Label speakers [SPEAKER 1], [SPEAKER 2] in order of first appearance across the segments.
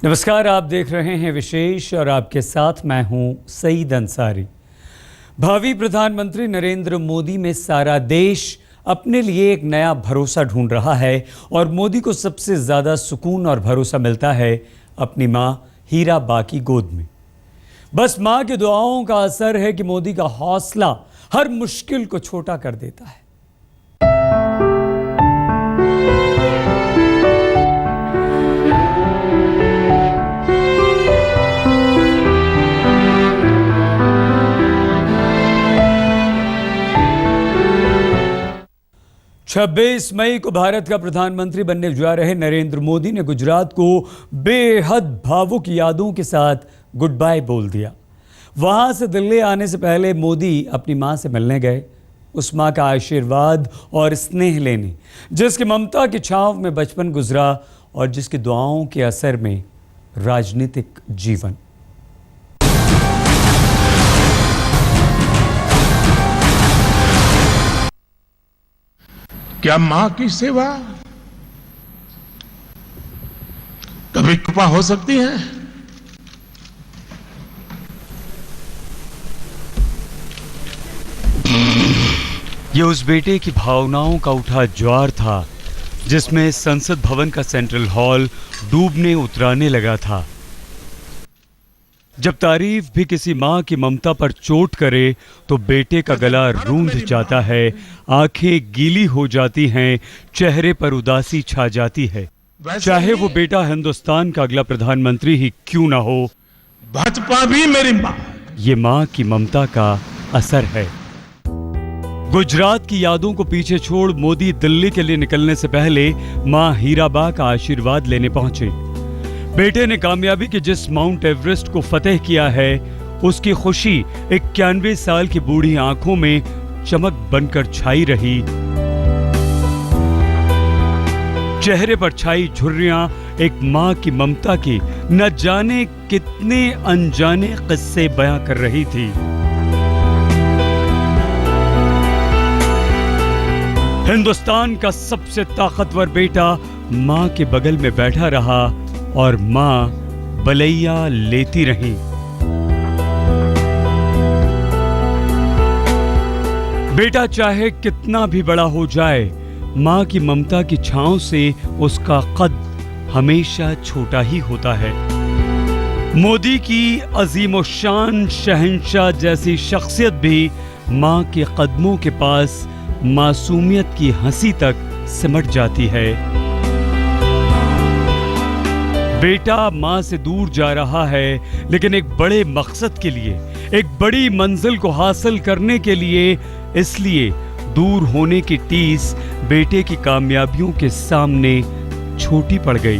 [SPEAKER 1] नमस्कार, आप देख रहे हैं विशेष और आपके साथ मैं हूं सईद अंसारी। भावी प्रधानमंत्री नरेंद्र मोदी में सारा देश अपने लिए एक नया भरोसा ढूंढ रहा है और मोदी को सबसे ज़्यादा सुकून और भरोसा मिलता है अपनी मां हीराबा की गोद में। बस मां की दुआओं का असर है कि मोदी का हौसला हर मुश्किल को छोटा कर देता है। 26 मई को भारत का प्रधानमंत्री बनने जा रहे नरेंद्र मोदी ने गुजरात को बेहद भावुक यादों के साथ गुड बाय बोल दिया। वहां से दिल्ली आने से पहले मोदी अपनी मां से मिलने गए, उस मां का आशीर्वाद और स्नेह लेने, जिसकी ममता की छांव में बचपन गुजरा और जिसकी दुआओं के असर में राजनीतिक जीवन।
[SPEAKER 2] क्या मां की सेवा कभी कृपा हो सकती है?
[SPEAKER 1] ये उस बेटे की भावनाओं का उठा ज्वार था जिसमें संसद भवन का सेंट्रल हॉल डूबने उतराने लगा था। जब तारीफ भी किसी मां की ममता पर चोट करे तो बेटे का गला रूंध जाता है, आंखें गीली हो जाती हैं, चेहरे पर उदासी छा जाती है। चाहे वो बेटा हिंदुस्तान का अगला प्रधानमंत्री ही क्यों ना हो,
[SPEAKER 2] भाजपा भी मेरी मां।
[SPEAKER 1] ये मां की ममता का असर है। गुजरात की यादों को पीछे छोड़ मोदी दिल्ली के लिए निकलने से पहले मां हीराबा का आशीर्वाद लेने पहुंचे। बेटे ने कामयाबी के जिस माउंट एवरेस्ट को फतेह किया है, उसकी खुशी 91 साल की बूढ़ी आंखों में चमक बनकर छाई रही। चेहरे पर छाई झुर्रियां एक मां की ममता की न जाने कितने अनजाने किस्से बयां कर रही थी। हिंदुस्तान का सबसे ताकतवर बेटा मां के बगल में बैठा रहा और मां बलैया लेती रही। बेटा चाहे कितना भी बड़ा हो जाए, मां की ममता की छांव से उसका कद हमेशा छोटा ही होता है। मोदी की अजीमोशान शहंशाह जैसी शख्सियत भी मां के कदमों के पास मासूमियत की हंसी तक सिमट जाती है। बेटा मां से दूर जा रहा है, लेकिन एक बड़े मकसद के लिए, एक बड़ी मंजिल को हासिल करने के लिए। इसलिए दूर होने की टीस बेटे की कामयाबियों के सामने छोटी पड़ गई।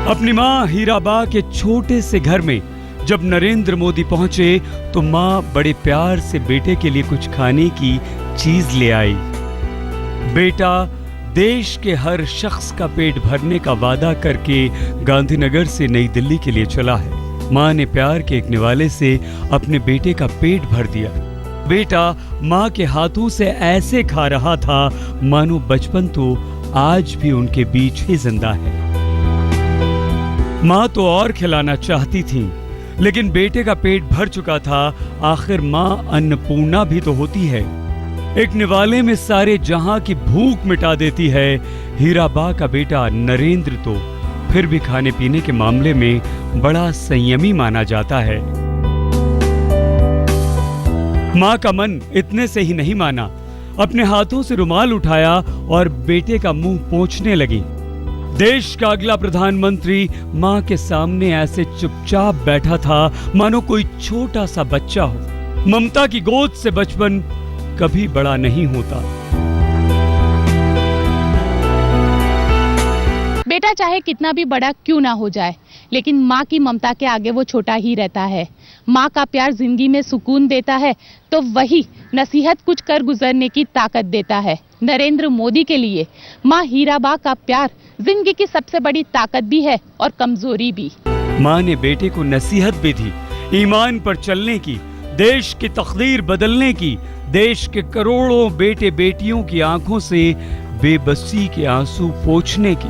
[SPEAKER 1] अपनी मां हीराबा के छोटे से घर में जब नरेंद्र मोदी पहुंचे तो मां बड़े प्यार से बेटे के लिए कुछ खाने की चीज ले आई। बेटा देश के हर शख्स का पेट भरने का वादा करके गांधीनगर से नई दिल्ली के लिए चला है। मां ने प्यार के एक निवाले से अपने बेटे का पेट भर दिया। बेटा मां के हाथों से ऐसे खा रहा था मानो बचपन तो आज भी उनके बीच ही जिंदा है। मां तो और खिलाना चाहती थी, लेकिन बेटे का पेट भर चुका था। आखिर मां अन्नपूर्णा भी तो होती है, एक निवाले में सारे जहां की भूख मिटा देती है। हीराबा का बेटा नरेंद्र तो फिर भी खाने पीने के मामले में बड़ा संयमी माना जाता है। मां का मन इतने से ही नहीं माना, अपने हाथों से रुमाल उठाया और बेटे का मुंह पोंछने लगी। देश का अगला प्रधानमंत्री मां के सामने ऐसे चुपचाप बैठा था मानो कोई छोटा सा बच्चा हो। ममता की गोद से बचपन कभी बड़ा नहीं होता।
[SPEAKER 3] बेटा चाहे कितना भी बड़ा क्यों ना हो जाए, लेकिन माँ की ममता के आगे वो छोटा ही रहता है। माँ का प्यार जिंदगी में सुकून देता है तो वही नसीहत कुछ कर गुजरने की ताकत देता है। नरेंद्र मोदी के लिए माँ हीराबा का प्यार जिंदगी की सबसे बड़ी ताकत भी है और कमजोरी भी।
[SPEAKER 1] माँ ने बेटे को नसीहत भी दी, ईमान पर चलने की, देश की तकदीर बदलने की, देश के करोड़ों बेटे बेटियों की आंखों से बेबसी के आंसू पोंछने की।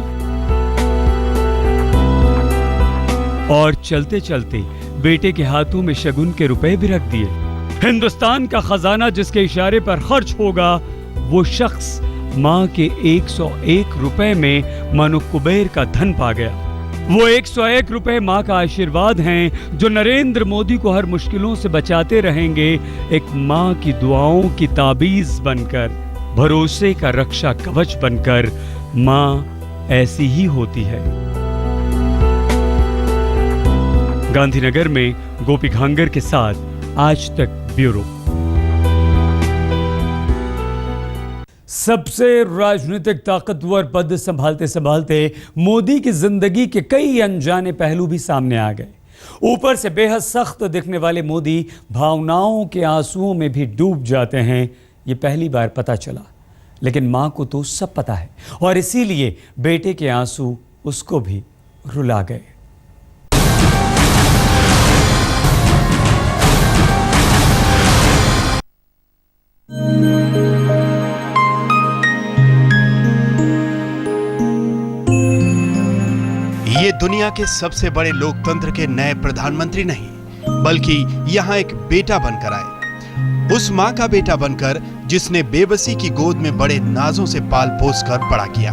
[SPEAKER 1] और चलते चलते बेटे के हाथों में शगुन के रुपए भी रख दिए। हिंदुस्तान का खजाना जिसके इशारे पर खर्च होगा, वो शख्स माँ के 101 रुपए में मानो कुबेर का धन पा गया। वो 101 रुपए माँ का आशीर्वाद हैं जो नरेंद्र मोदी को हर मुश्किलों से बचाते रहेंगे, एक माँ की दुआओं की ताबीज बनकर, भरोसे का रक्षा कवच बनकर। माँ ऐसी ही होती है। गांधीनगर में गोपी घांगर के साथ आज तक ब्यूरो। सबसे राजनीतिक ताकतवर पद संभालते संभालते मोदी की जिंदगी के कई अनजाने पहलू भी सामने आ गए। ऊपर से बेहद सख्त दिखने वाले मोदी भावनाओं के आंसुओं में भी डूब जाते हैं, ये पहली बार पता चला। लेकिन मां को तो सब पता है और इसीलिए बेटे के आंसू उसको भी रुला गए।
[SPEAKER 4] ये दुनिया के सबसे बड़े लोकतंत्र के नए प्रधानमंत्री नहीं, बल्कि यहाँ एक बेटा बनकर आए। उस माँ का बेटा बनकर जिसने बेबसी की गोद में बड़े नाजों से पाल पोस कर बड़ा किया।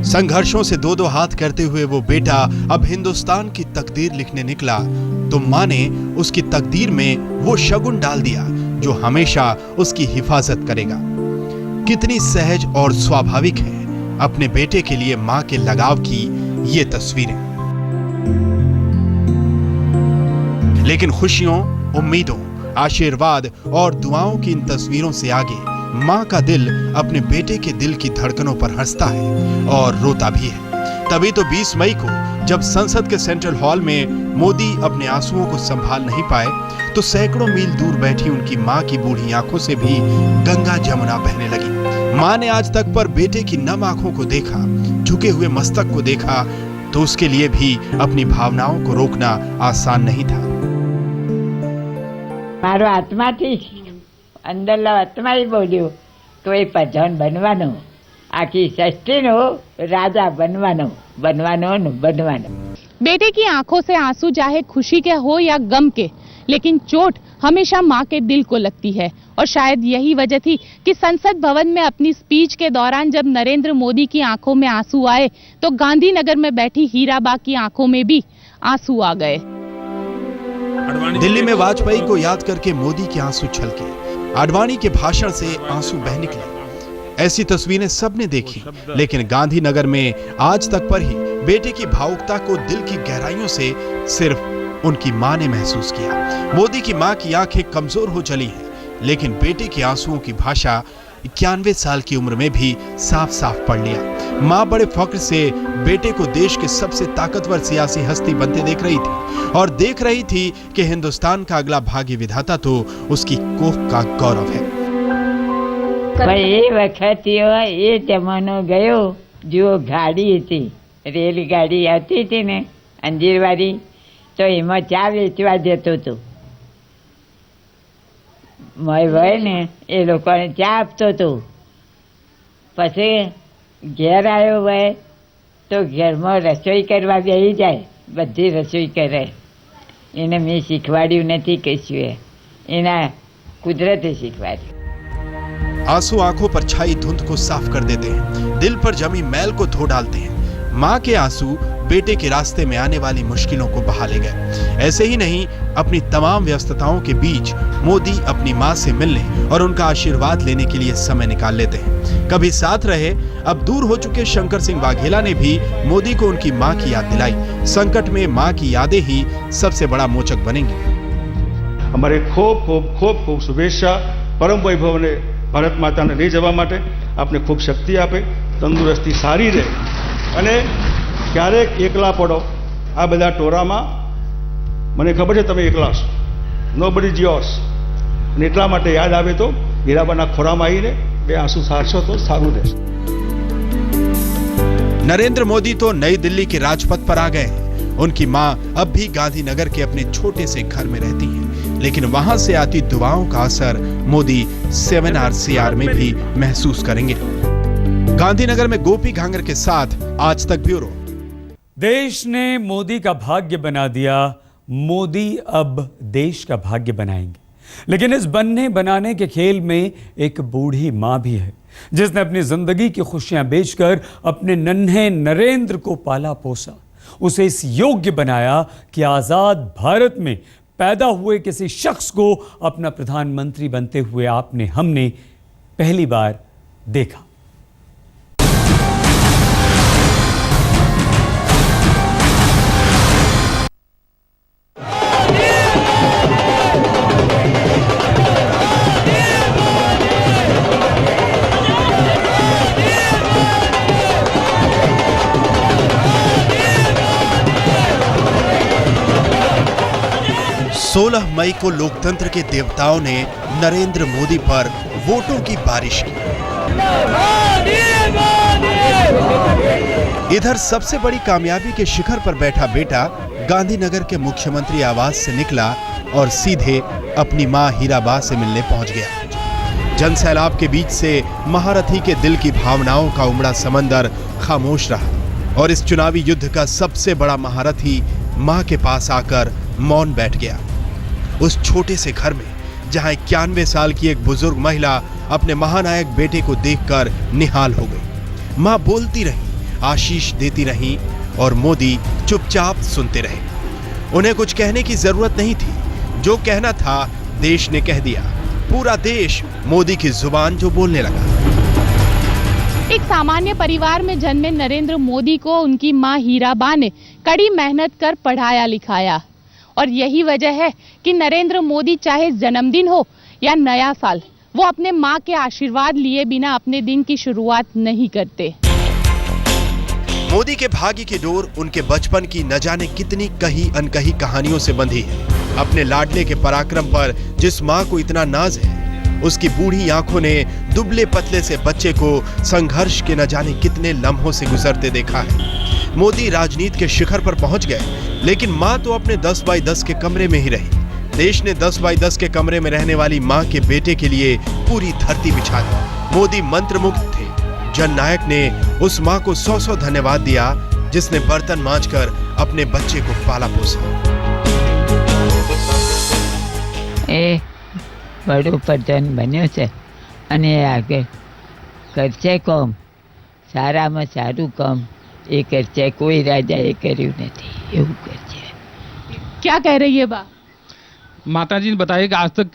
[SPEAKER 4] संघर्षों से दो दो हाथ करते हुए वो बेटा अब हिंदुस्तान की तकदीर लिखने निकला, तो माँ ने उसकी तकदीर में वो शगुन डाल दिया जो हमेशा उसकी हिफाजत करेगा। कितनी सहज और स्वाभाविक है अपने बेटे के लिए माँ के लगाव की ये तस्वीरें। लेकिन खुशियों, उम्मीदों, आशीर्वाद और दुआओं की इन तस्वीरों से आगे माँ का दिल अपने बेटे के दिल की धड़कनों पर हंसता है और रोता भी है। तभी तो 20 मई को जब संसद के सेंट्रल हॉल में मोदी अपने आंसुओं को संभाल नहीं पाए, तो सैकड़ों मील दूर बैठी उनकी माँ की बूढ़ी आंखों से भी गंगा जमुना बहने लगी। माँ ने आज तक पर बेटे की नम आंखों को देखा, झुके हुए मस्तक को देखा, तो उसके लिए भी अपनी भावनाओं को रोकना आसान नहीं था।
[SPEAKER 5] મારો આત્માથી અંદરનો આત્મા એ બોલ્યો કે એ પ્રધાન બનવાનો, આખી સૃષ્ટિનો રાજા બનવાનો ને બનવાનો।
[SPEAKER 3] बेटे की आंखों से आंसू चाहे खुशी के हो या गम के, लेकिन चोट हमेशा मां के दिल को लगती है। और शायद यही वजह थी कि संसद भवन में अपनी स्पीच के दौरान जब नरेंद्र मोदी की आंखों में आंसू आए, तो गांधीनगर में बैठी हीराबा की आंखों में भी आंसू आ गए।
[SPEAKER 4] दिल्ली में वाजपेयी को याद करके मोदी के आंसू छलके, आडवाणी के भाषण से आंसू बह निकले। ऐसी तस्वीरें सबने देखी, लेकिन गांधीनगर में आज तक पर ही बेटे की भावुकता को दिल की गहराइयों से सिर्फ उनकी मां ने महसूस किया। मोदी की मां की आंखें कमजोर हो चली हैं, लेकिन बेटे के आंसुओं की भाषा 91 साल की उम्र में भी साफ साफ पढ़ लिया। मां बड़े फख्र से बेटे को देश के सबसे ताकतवर सियासी हस्ती बनते देख रही थी और देख रही थी कि हिंदुस्तान का अगला भाग्य विधाता तो उसकी कोख का गौरव है।
[SPEAKER 5] એ વખતે એ જમાનો ગયો, જો ગાડી હતી, રેલગાડી આવતી હતી ને અંજીરવાળી, તો એમાં ચા વેચવા જતો હતો। માય ભાઈ ને એ લોકોને ચા આપતો હતો। પછી ઘેર આવ્યો ભાઈ તો ઘરમાં રસોઈ કરવા બેસી જાય, બધી રસોઈ કરે। એને મેં શીખવાડ્યું નથી કશું, એના કુદરતે શીખવાડ્યું।
[SPEAKER 4] आंसू आंखों पर छाई धुंध को साफ कर देते हैं, दिल पर जमी मैल को धो डालते हैं। माँ के आंसू बेटे के रास्ते में आने वाली मुश्किलों को बहा ले गए। ऐसे ही नहीं, अपनी तमाम व्यस्तताओं के बीच मोदी अपनी माँ से मिलने और उनका आशीर्वाद लेने के लिए समय निकाल लेते हैं। कभी साथ रहे, अब दूर हो चुके शंकर सिंह वाघेला ने भी मोदी को उनकी माँ की याद दिलाई। संकट में माँ की यादें ही सबसे बड़ा मोचक बनेंगी।
[SPEAKER 6] हमारे खूब खूब खूब खूब शुभेच्छा। परम वैभव ने भारत माता ने लई जवा माटे आपने खूब शक्ति आपे, तंदुरस्ती सारी रहे અને ક્યારેક એકલા પડો આ બધા ટોરામાં। મને ખબર છે તમે એકલા છો, નોબડી ઇઝ યોર્સ, અને એટલા માટે યાદ આવે તો હીરાબાના ખોરામાં આવીને બે આંસુ સારશો તો સારું રહેશે।
[SPEAKER 4] नरेंद्र मोदी तो नई दिल्ली के राजपथ पर आ गए हैं। उनकी मां अब भी गांधीनगर के अपने छोटे से घर में रहती हैं, लेकिन वहां से आती दुआओं का असर मोदी 7RCR में भी महसूस करेंगे। गांधीनगर में गोपी घांगर के साथ आज तक ब्यूरो।
[SPEAKER 1] देश ने मोदी का भाग्य बना दिया, मोदी अब देश का भाग्य बनाएंगे। लेकिन इस बनने बनाने के खेल में एक बूढ़ी मां भी है, जिसने अपनी जिंदगी की खुशियां बेचकर अपने नन्हे नरेंद्र को पाला पोसा, उसे इस योग्य बनाया कि आजाद भारत में पैदा हुए किसी शख्स को अपना प्रधानमंत्री बनते हुए आपने हमने पहली बार देखा।
[SPEAKER 4] सोलह मई को लोकतंत्र के देवताओं ने नरेंद्र मोदी पर वोटों की बारिश की। इधर सबसे बड़ी कामयाबी के शिखर पर बैठा बेटा गांधीनगर के मुख्यमंत्री आवास से निकला और सीधे अपनी मां हीराबा से मिलने पहुंच गया। जनसैलाब के बीच से महारथी के दिल की भावनाओं का उमड़ा समंदर खामोश रहा और इस चुनावी युद्ध का सबसे बड़ा महारथी मां के पास आकर मौन बैठ गया। उस छोटे से घर में जहां 91 साल की एक बुजुर्ग महिला अपने महानायक बेटे को देखकर निहाल हो गई। मां बोलती रही, आशीष देती रही और मोदी चुपचाप सुनते रहे। उन्हें कुछ कहने की जरूरत नहीं थी, जो कहना था देश ने कह दिया। पूरा देश मोदी की जुबान जो बोलने लगा।
[SPEAKER 3] एक सामान्य परिवार में जन्मे नरेंद्र मोदी को उनकी मां हीराबा ने कड़ी मेहनत कर पढ़ाया लिखाया और यही वजह है कि नरेंद्र मोदी चाहे जन्मदिन हो या नया साल, वो अपने मां के आशीर्वाद लिए बिना अपने दिन की शुरुआत नहीं करते।
[SPEAKER 4] मोदी के भाग्य की डोर उनके बचपन की न जाने कितनी कही अनकही कहानियों से बंधी है। अपने लाडले के पराक्रम पर जिस मां को इतना नाज है, उसकी बूढ़ी आंखों ने दुबले पतले से बच्चे को संघर्ष के न जाने कितने लम्हों से गुजरते देखा है। मोदी राजनीति के शिखर पर पहुंच गए, लेकिन मां तो अपने 10 बाई 10 के कमरे में ही रही। देश ने 10 बाई 10 के कमरे में रहने वाली मां के बेटे के लिए पूरी धरती बिछा दी। मोदी मंत्रमुग्ध थे। जननायक ने उस मां को 100 धन्यवाद दिया, जिसने बर्तन मांजकर अपने बच्चे को पाला पोसा।
[SPEAKER 5] बड़ो प्रधान बन्यो छे अने आगे करछे काम, सारामां सारू काम ए करछे, कोई राजा ए कर्યું નથી એવું करछे।
[SPEAKER 3] क्या कह रही है बा?
[SPEAKER 7] माता जी ने बताया कि आज तक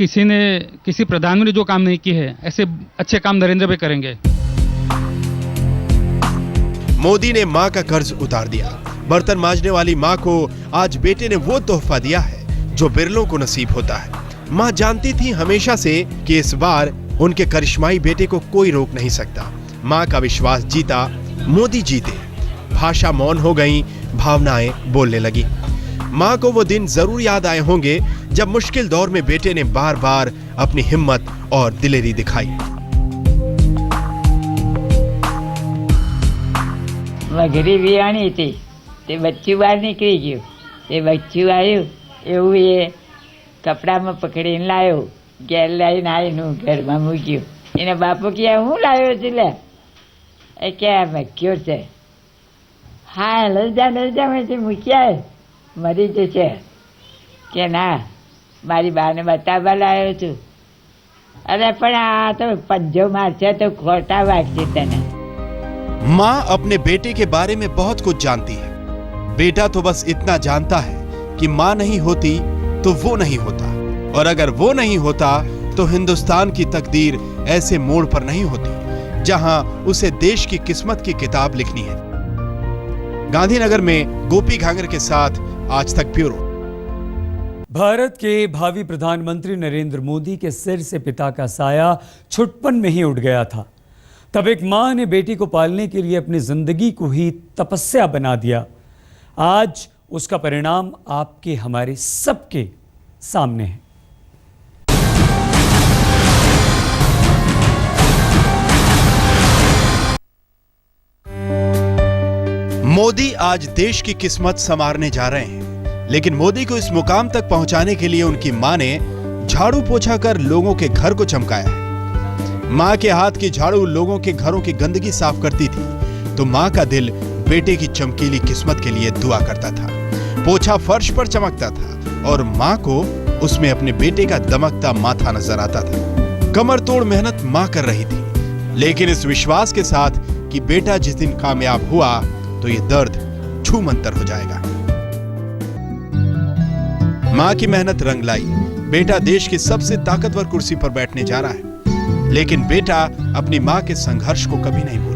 [SPEAKER 7] किसी प्रधान ने जो काम नहीं किए हैं, ऐसे अच्छे काम नरेंद्र भाई करेंगे।
[SPEAKER 4] मोदी ने मां का कर्ज उतार दिया। बर्तन मांजने वाली मां को आज बेटे ने वो तोहफा दिया है जो बिरलों को नसीब होता है। मां जानती थी हमेशा से कि इस बार उनके करिश्माई बेटे को कोई रोक नहीं सकता। मां का विश्वास जीता, मोदी जीते। भाषा मौन हो गई, भावनाएं बोलने लगी। मां को वो दिन जरूर याद आए होंगे जब मुश्किल दौर में बेटे ने बार बार अपनी हिम्मत और दिलेरी दिखाई।
[SPEAKER 5] वघरी वियाणी थी, ते बच्चू बहार निकली गયું, ते बच्चू आयु એવું એ કપડામાં પકડીને લાવ્યો, ઘેર લઈને આવીને ઘરમાં મૂક્યું। એના બાપુ કહે હું લાવ્યો છું લે, એ કે મૂક્યો છે। હા લઈ જા મેં મૂક્યા મરી જશે। કે ના મારી બાને બતાવવા લાવ્યો છું। અરે પણ આ તો પંજો મારશે તો ખોટા વાગશે તને।
[SPEAKER 4] मां अपने बेटे के बारे में बहुत कुछ जानती है। बेटा तो बस इतना जानता है कि मां नहीं होती तो वो नहीं होता, और अगर वो नहीं होता तो हिंदुस्तान की तकदीर ऐसे मोड़ पर नहीं होती जहां उसे देश की किस्मत की किताब लिखनी है। गांधीनगर में गोपी घांगर के साथ आज तक ब्यूरो।
[SPEAKER 1] भारत के भावी प्रधानमंत्री नरेंद्र मोदी के सिर से पिता का साया छुटपन में ही उठ गया था। तब एक मां ने बेटी को पालने के लिए अपनी जिंदगी को ही तपस्या बना दिया। आज उसका परिणाम आपके हमारे सबके सामने है।
[SPEAKER 4] मोदी आज देश की किस्मत संवारने जा रहे हैं, लेकिन मोदी को इस मुकाम तक पहुंचाने के लिए उनकी मां ने झाड़ू पोछा कर लोगों के घर को चमकाया है। मां के हाथ की झाड़ू लोगों के घरों की गंदगी साफ करती थी, तो मां का दिल बेटे की चमकीली किस्मत के लिए दुआ करता था। पोछा फर्श पर चमकता था और माँ को उसमें अपने बेटे का दमकता माथा नजर आता था। कमर तोड़ मेहनत माँ कर रही थी, लेकिन इस विश्वास के साथ कि बेटा जिस दिन कामयाब हुआ तो ये दर्द छूमंतर हो जाएगा। माँ की मेहनत रंग लाई। बेटा देश की सबसे ताकतवर कुर्सी पर बैठने जा रहा है, लेकिन बेटा अपनी माँ के संघर्ष को कभी नहीं भूला।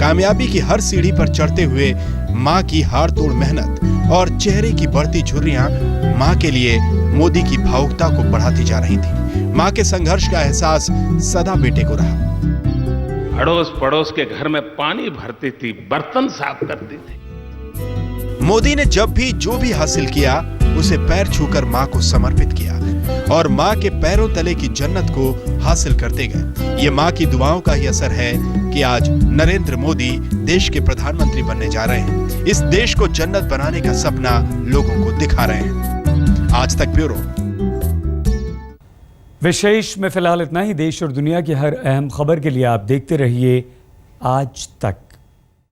[SPEAKER 4] कामयाबी की हर सीढ़ी पर चढ़ते हुए माँ की हाड़ तोड़ मेहनत और चेहरे की बढ़ती झुर्रियां माँ के लिए मोदी की भावुकता को बढ़ाती जा रही थी। माँ के संघर्ष का एहसास सदा बेटे को रहा।
[SPEAKER 2] अड़ोस पड़ोस के घर में पानी भरती थी, बर्तन साफ करती थी।
[SPEAKER 4] मोदी ने जब भी जो भी हासिल किया उसे पैर छूकर माँ को समर्पित किया और माँ के पैरों तले की जन्नत को हासिल करते गए। ये माँ की दुआओं का ही असर है कि आज नरेंद्र मोदी देश के प्रधानमंत्री बनने जा रहे हैं। इस देश को जन्नत बनाने का सपना लोगों को दिखा रहे हैं। आज तक ब्यूरो।
[SPEAKER 1] विशेष में फिलहाल इतना ही। देश और दुनिया की हर अहम खबर के लिए आप देखते रहिए आज तक।